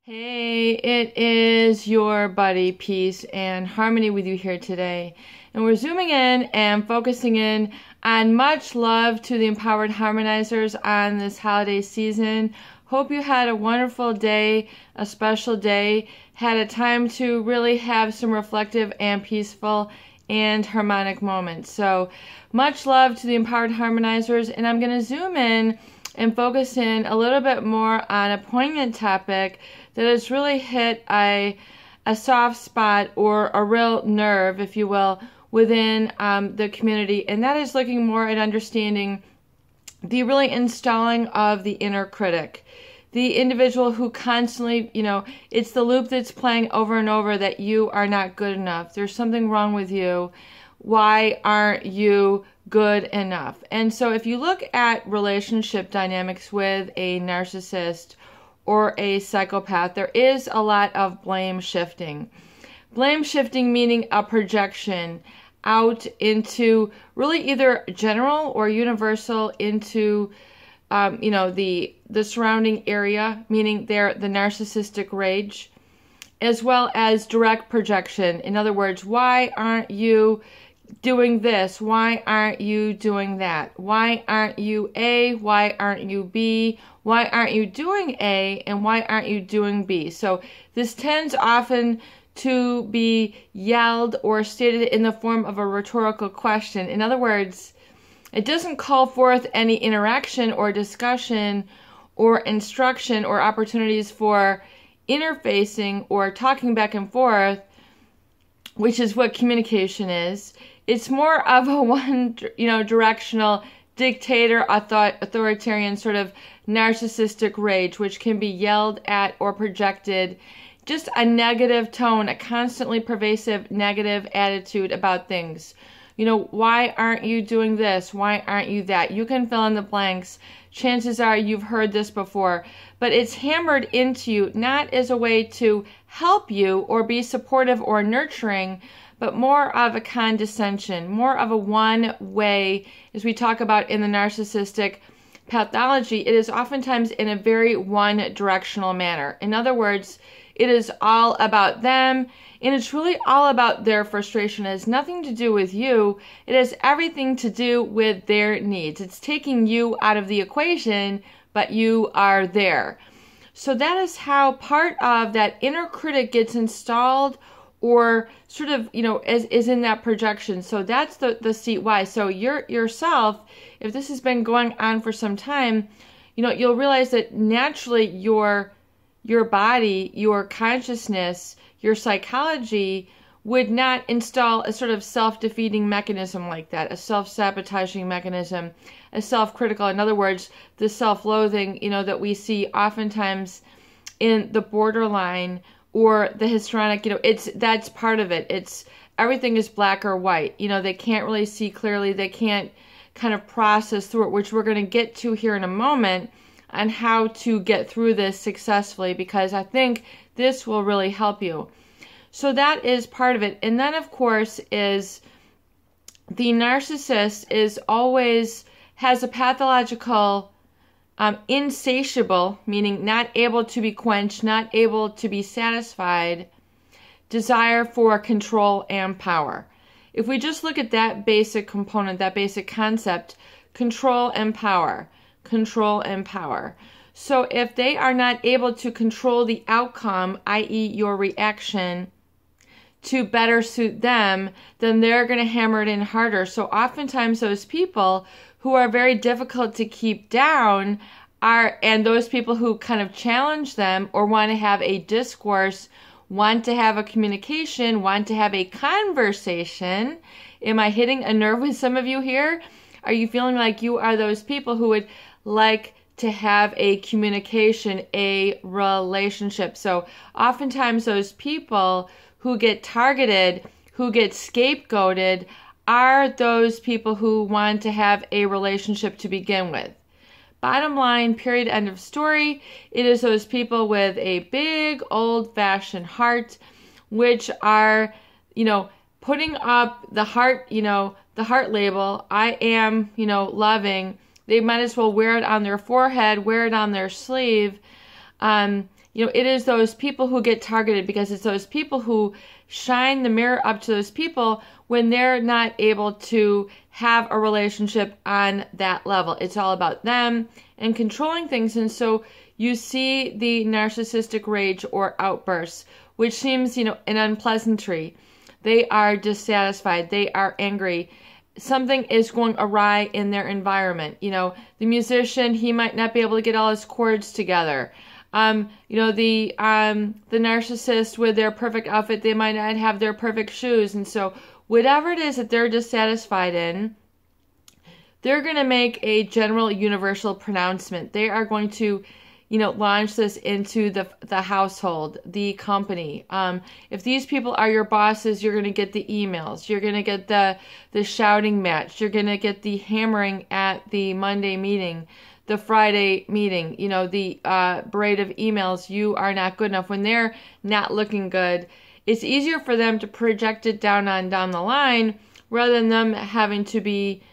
Hey, it is your buddy Peace and Harmony with you here today. And we're zooming in and focusing in on much love to the empowered harmonizers on this holiday season. Hope you had a wonderful day, a special day, had a time to really have some reflective and peaceful and harmonic moments. So much love to the empowered harmonizers, and I'm going to zoom in and focus in a little bit more on a poignant topic that has really hit a soft spot or a real nerve, if you will, within the community, and that is looking more at understanding the really installing of the inner critic, the individual who constantly, it's the loop that's playing over and over that you are not good enough. There's something wrong with you. Why aren't you good enough? And so if you look at relationship dynamics with a narcissist or a psychopath, there is a lot of blame shifting. Blame shifting meaning a projection out into really either general or universal into the surrounding area, meaning the narcissistic rage, as well as direct projection. In other words, why aren't you doing this? Why aren't you doing that? Why aren't you A? Why aren't you B? Why aren't you doing A? And why aren't you doing B? So this tends often to be yelled or stated in the form of a rhetorical question. In other words, it doesn't call forth any interaction or discussion or instruction or opportunities for interfacing or talking back and forth, which is what communication is. It's more of a directional dictator, authoritarian sort of narcissistic rage, which can be yelled at or projected. Just a negative tone, a constantly pervasive negative attitude about things. Why aren't you doing this? Why aren't you that? You can fill in the blanks. Chances are you've heard this before, but it's hammered into you, not as a way to help you or be supportive or nurturing, but more of a condescension, more of a one-way, as we talk about in the narcissistic pathology. It is oftentimes in a very one-directional manner. In other words, it is all about them, and it's really all about their frustration. It has nothing to do with you. It has everything to do with their needs. It's taking you out of the equation, but you are there. So that is how part of that inner critic gets installed or sort of, is in that projection. So that's the seat why. So yourself, if this has been going on for some time, you'll realize that naturally your body, your consciousness, your psychology would not install a sort of self-defeating mechanism like that, a self-sabotaging mechanism, a self-critical. In other words, the self-loathing, that we see oftentimes in the borderline or the histrionic, that's part of it. It's everything is black or white. They can't really see clearly. They can't kind of process through it, which we're going to get to here in a moment on how to get through this successfully, because I think this will really help you. So that is part of it. And then, of course, is the narcissist is always has a pathological insatiable, meaning not able to be quenched, not able to be satisfied, desire for control and power. If we just look at that basic component, that basic concept, control and power, control and power. So if they are not able to control the outcome, i.e. your reaction, to better suit them, then they're going to hammer it in harder. So oftentimes those people who are very difficult to keep down and those people who kind of challenge them or want to have a discourse, want to have a communication, want to have a conversation. Am I hitting a nerve with some of you here? Are you feeling like you are those people who would like to have a communication, a relationship? So oftentimes those people who get targeted, who get scapegoated, are those people who want to have a relationship to begin with. Bottom line, period, end of story. It is those people with a big old-fashioned heart, which are, putting up the heart, the heart label, I am, loving. They might as well wear it on their forehead, wear it on their sleeve, it is those people who get targeted, because it's those people who shine the mirror up to those people when they're not able to have a relationship on that level. It's all about them and controlling things. And so you see the narcissistic rage or outbursts, which seems, an unpleasantry. They are dissatisfied. They are angry. Something is going awry in their environment. The musician, he might not be able to get all his chords together. The narcissist with their perfect outfit, they might not have their perfect shoes. And so whatever it is that they're dissatisfied in, they're going to make a general universal pronouncement. They are going to, launch this into the household, the company. If these people are your bosses, you're going to get the emails. You're going to get the shouting match. You're going to get the hammering at the Monday meeting, the Friday meeting, the parade of emails. You are not good enough. When they're not looking good, it's easier for them to project it down the line rather than them having to be,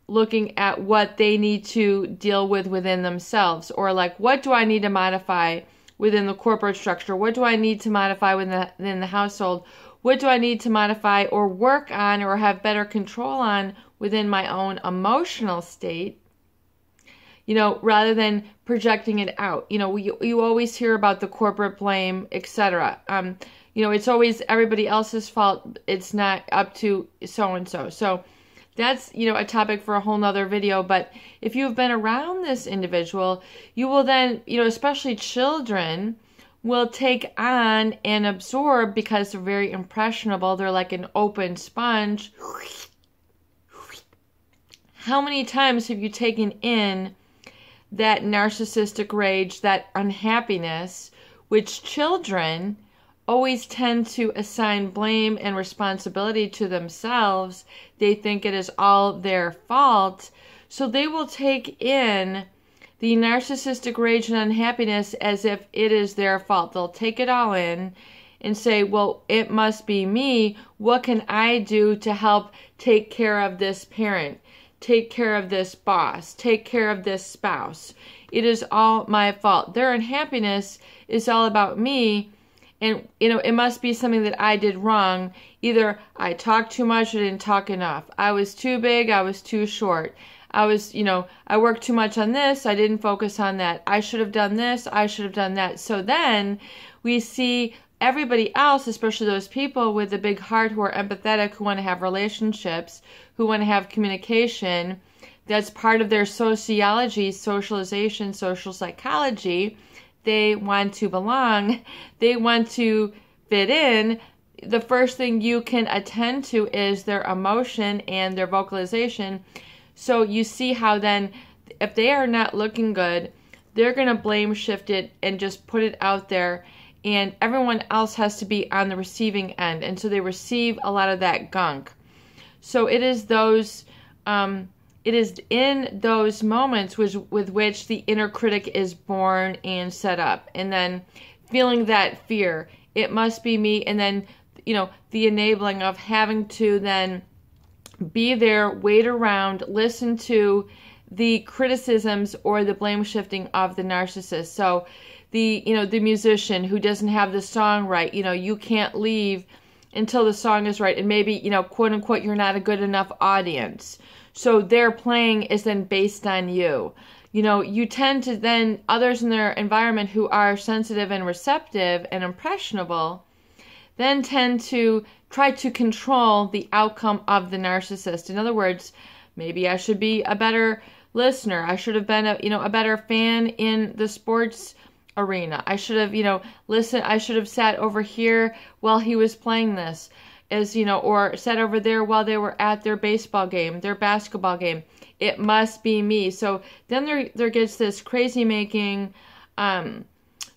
looking at what they need to deal with within themselves, or like, what do I need to modify within the corporate structure? What do I need to modify within the household? What do I need to modify or work on or have better control on within my own emotional state? Rather than projecting it out. You always hear about the corporate blame, etc. It's always everybody else's fault. It's not up to so-and-so. So that's, a topic for a whole nother video. But if you've been around this individual, you will then, especially children, will take on and absorb because they're very impressionable. They're like an open sponge. How many times have you taken in that narcissistic rage, that unhappiness, which children always tend to assign blame and responsibility to themselves? They think it is all their fault. So they will take in the narcissistic rage and unhappiness as if it is their fault. They'll take it all in and say, well, it must be me. What can I do to help take care of this parent? Take care of this boss, take care of this spouse. It is all my fault. Their unhappiness is all about me. And, it must be something that I did wrong. Either I talked too much or didn't talk enough. I was too big, I was too short. I worked too much on this, I didn't focus on that. I should have done this, I should have done that. So then we see everybody else, especially those people with a big heart who are empathetic, who want to have relationships, who want to have communication. That's part of their sociology, socialization, social psychology. They want to belong. They want to fit in. The first thing you can attend to is their emotion and their vocalization. So you see how then, if they are not looking good, they're going to blame shift it and just put it out there. And everyone else has to be on the receiving end. And so they receive a lot of that gunk. So it is in those moments with which the inner critic is born and set up. And then feeling that fear, it must be me. And then, the enabling of having to then be there, wait around, listen to the criticisms or the blame shifting of the narcissist. So the musician who doesn't have the song right, you can't leave until the song is right. And maybe, quote unquote, you're not a good enough audience. So their playing is then based on you. You tend to then, others in their environment who are sensitive and receptive and impressionable, then tend to try to control the outcome of the narcissist. In other words, maybe I should be a better listener. I should have been a better fan in the sports arena. I should have, listened. I should have sat over here while he was playing this. Or sat over there while they were at their baseball game, their basketball game. It must be me. So then there gets this crazy making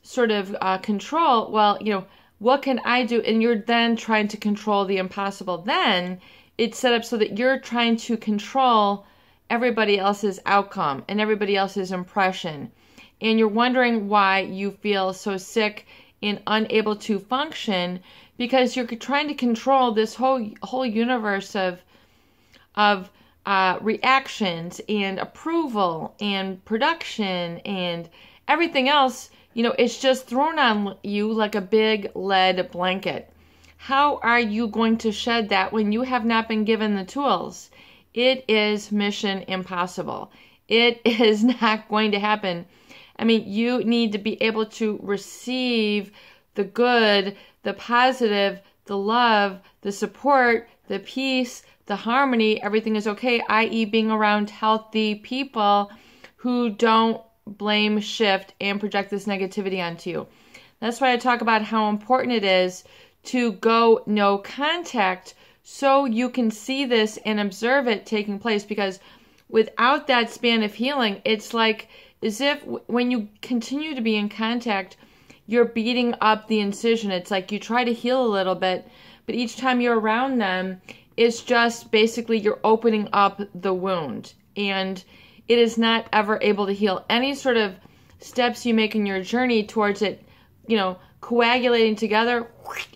sort of control. Well, what can I do? And you're then trying to control the impossible. Then it's set up so that you're trying to control everybody else's outcome and everybody else's impression. And you're wondering why you feel so sick and unable to function, because you're trying to control this whole universe of reactions and approval and production and everything else, it's just thrown on you like a big lead blanket. How are you going to shed that when you have not been given the tools? It is mission impossible. It is not going to happen. I mean, you need to be able to receive the good, the positive, the love, the support, the peace, the harmony, everything is okay, i.e. being around healthy people who don't blame, shift, and project this negativity onto you. That's why I talk about how important it is to go no contact so you can see this and observe it taking place, because without that span of healing, it's like as if when you continue to be in contact, you're beating up the incision. It's like you try to heal a little bit, but each time you're around them, it's just basically you're opening up the wound, and it is not ever able to heal. Any sort of steps you make in your journey towards it, coagulating together,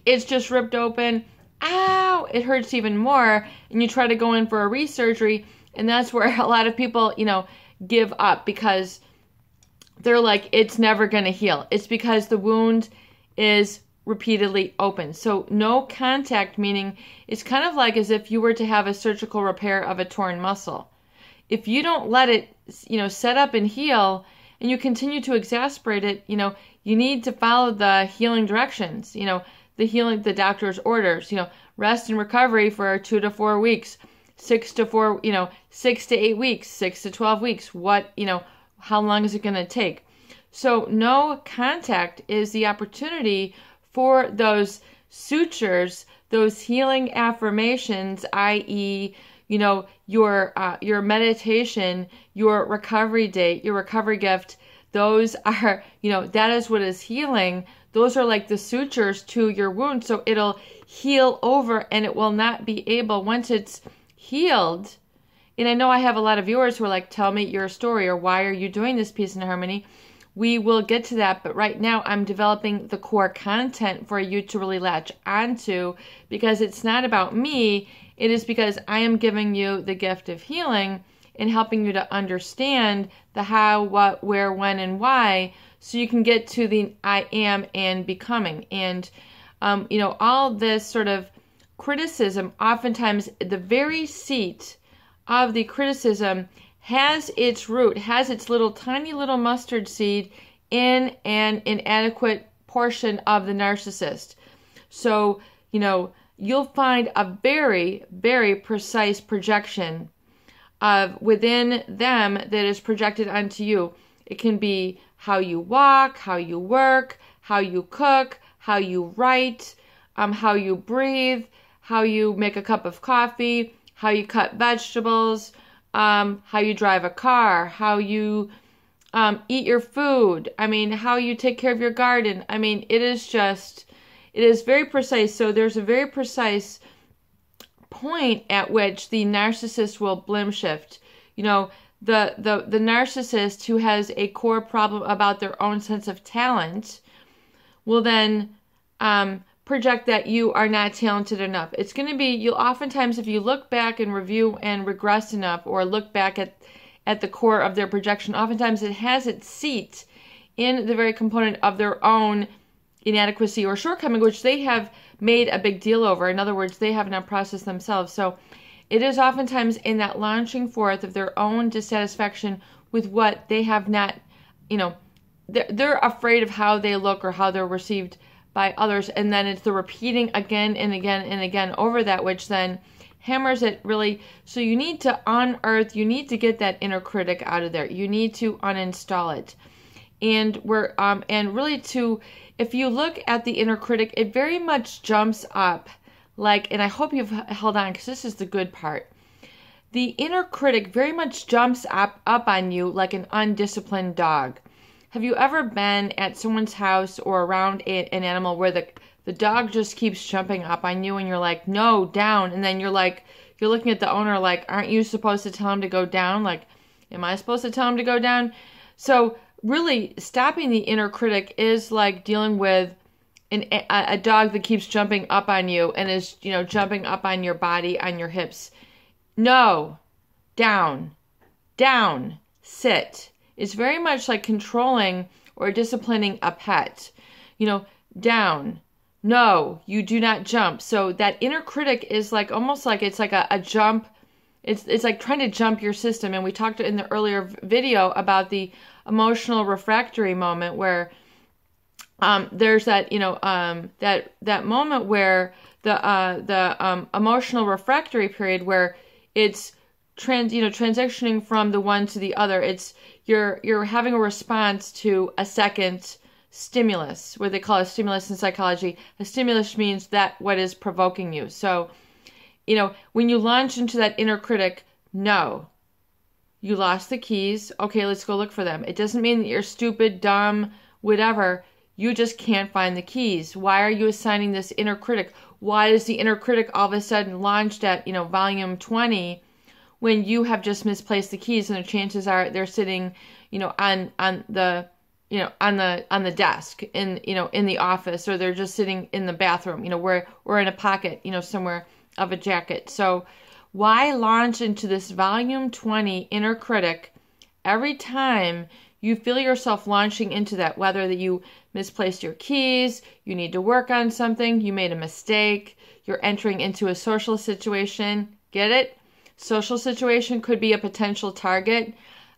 it's just ripped open. Ow! It hurts even more, and you try to go in for a resurgery, and that's where a lot of people, give up, because they're like, it's never going to heal. It's because the wound is repeatedly open. So no contact, meaning it's kind of like as if you were to have a surgical repair of a torn muscle. If you don't let it, set up and heal, and you continue to exasperate it, you need to follow the healing directions, the doctor's orders, rest and recovery for 2 to 4 weeks, 6 to 8 weeks, 6 to 12 weeks. How long is it going to take? So no contact is the opportunity for those sutures, those healing affirmations, i.e., your meditation, your recovery date, your recovery gift. Those are, that is what is healing. Those are like the sutures to your wound. So it'll heal over, and it will not be able, once it's healed. And I know I have a lot of viewers who are like, tell me your story, or why are you doing this Peace and Harmony? We will get to that, but right now I'm developing the core content for you to really latch onto, because it's not about me. It is because I am giving you the gift of healing and helping you to understand the how, what, where, when, and why, so you can get to the I am and becoming. And, all this sort of criticism, oftentimes the very seat of the criticism has its root, has its tiny little mustard seed in an inadequate portion of the narcissist. So, you'll find a very, very precise projection of within them that is projected onto you. It can be how you walk, how you work, how you cook, how you write, how you breathe, how you make a cup of coffee, how you cut vegetables, how you drive a car, how you eat your food. How you take care of your garden. It is very precise. So there's a very precise point at which the narcissist will blame shift. The narcissist who has a core problem about their own sense of talent will then project that you are not talented enough. It's going to be, you'll oftentimes, if you look back and review and regress enough, or look back at the core of their projection, oftentimes it has its seat in the very component of their own inadequacy or shortcoming, which they have made a big deal over. In other words, they have not processed themselves. So it is oftentimes in that launching forth of their own dissatisfaction with what they have not, they're afraid of how they look or how they're received by others, and then it's the repeating again and again and again over that, which then hammers it really. So you need to unearth, you need to get that inner critic out of there. You need to uninstall it. And really if you look at the inner critic, it very much jumps up and I hope you've held on, because this is the good part. The inner critic very much jumps up on you like an undisciplined dog. Have you ever been at someone's house or around an animal where the dog just keeps jumping up on you, and you're like, no, down, and then you're looking at the owner like, aren't you supposed to tell him to go down? Like, am I supposed to tell him to go down? So really, stopping the inner critic is like dealing with a dog that keeps jumping up on you and is, jumping up on your body, on your hips. No, down, sit. It's very much like controlling or disciplining a pet. Down. No, you do not jump. So that inner critic is like almost like it's like a jump. It's like trying to jump your system. And we talked in the earlier video about the emotional refractory moment where there's that that moment where the emotional refractory period where it's transitioning from the one to the other. It's you're having a response to a second stimulus, what they call a stimulus in psychology. A stimulus means that what is provoking you. So, when you launch into that inner critic, no, you lost the keys. Okay, let's go look for them. It doesn't mean that you're stupid, dumb, whatever. You just can't find the keys. Why are you assigning this inner critic? Why is the inner critic all of a sudden launched at, volume 20 when you have just misplaced the keys, and the chances are they're sitting, on the on the desk in the office, or they're just sitting in the bathroom, where, or in a pocket, somewhere of a jacket. So why launch into this volume 20 inner critic every time you feel yourself launching into that, whether that you misplaced your keys, you need to work on something, you made a mistake, you're entering into a social situation. Get it? Social situation could be a potential target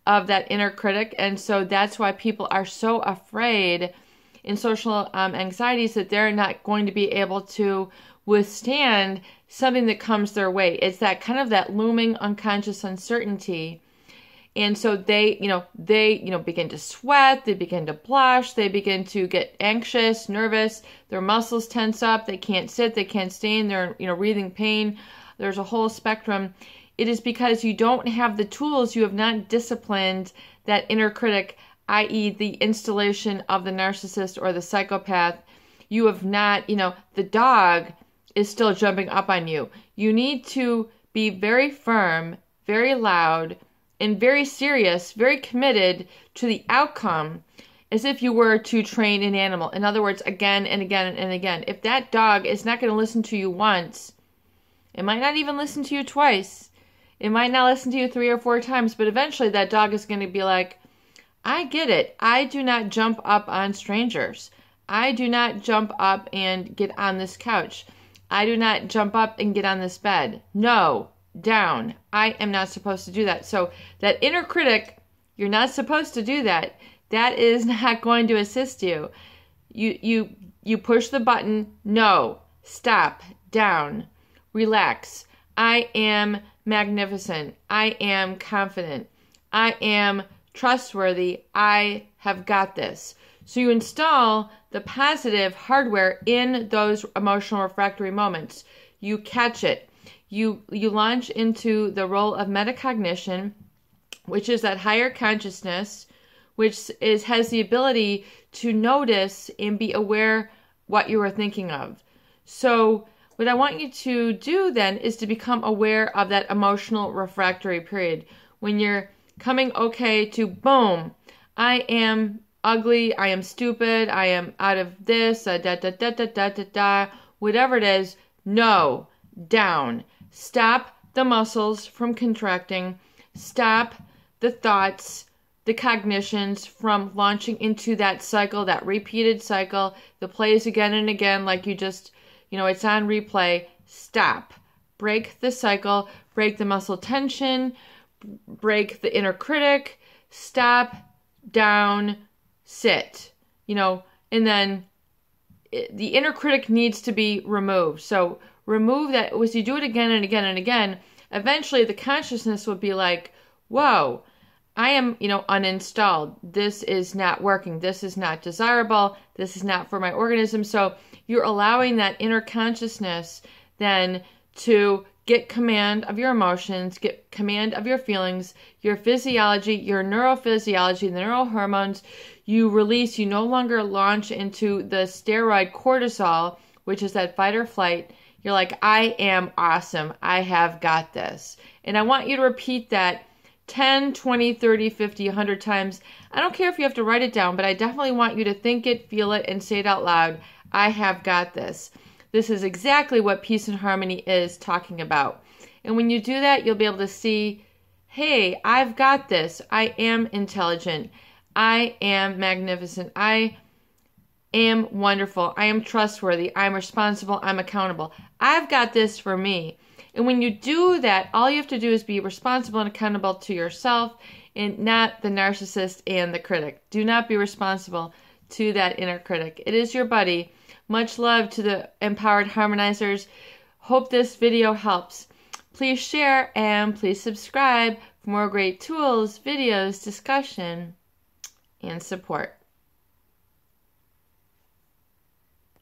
of that inner critic. And so that's why people are so afraid in social anxieties that they're not going to be able to withstand something that comes their way. It's that kind of that looming unconscious uncertainty. And so they begin to sweat, they begin to blush, they begin to get anxious, nervous, their muscles tense up, they can't sit, they can't stand, they're, breathing pain. There's a whole spectrum. It is because you don't have the tools, you have not disciplined that inner critic, i.e. the installation of the narcissist or the psychopath. You have not, the dog is still jumping up on you. You need to be very firm, very loud, and very serious, very committed to the outcome, as if you were to train an animal. In other words, again and again and again. If that dog is not going to listen to you once, it might not even listen to you twice. It might not listen to you 3 or 4 times, but eventually that dog is going to be like, I get it. I do not jump up on strangers. I do not jump up and get on this couch. I do not jump up and get on this bed. No, down. I am not supposed to do that. So that inner critic, you're not supposed to do that. That is not going to assist you. You push the button. No, stop, down, relax. I am magnificent. I am confident. I am trustworthy. I have got this. So you install the positive hardware in those emotional refractory moments. You catch it. You launch into the role of metacognition, which is that higher consciousness, which has the ability to notice and be aware what you are thinking of. So what I want you to do then is to become aware of that emotional refractory period. When you're coming to boom, I am ugly, I am stupid, I am out of this, whatever it is, no, down. Stop the muscles from contracting. Stop the thoughts, the cognitions from launching into that cycle, that repeated cycle that plays again and again like you just, it's on replay. Stop. Break the cycle. Break the muscle tension. Break the inner critic. Stop. Down. Sit. And then the inner critic needs to be removed. So remove that. As you do it again and again and again, eventually the consciousness will be like, whoa, I am, uninstalled. This is not working. This is not desirable. This is not for my organism. So you're allowing that inner consciousness then to get command of your emotions, get command of your feelings, your physiology, your neurophysiology, the neurohormones. You release, you no longer launch into the steroid cortisol, which is that fight or flight. You're like, I am awesome. I have got this. And I want you to repeat that 10, 20, 30, 50, 100 times. I don't care if you have to write it down, but I definitely want you to think it, feel it, and say it out loud. I have got this. This is exactly what peace and harmony is talking about. And when you do that, you'll be able to see, hey, I've got this. I am intelligent. I am magnificent. I am wonderful. I am trustworthy. I'm responsible. I'm accountable. I've got this for me. And when you do that, all you have to do is be responsible and accountable to yourself and not the narcissist and the critic. Do not be responsible to that inner critic. It is your buddy. Much love to the empowered harmonizers. Hope this video helps. Please share and please subscribe for more great tools, videos, discussion, and support.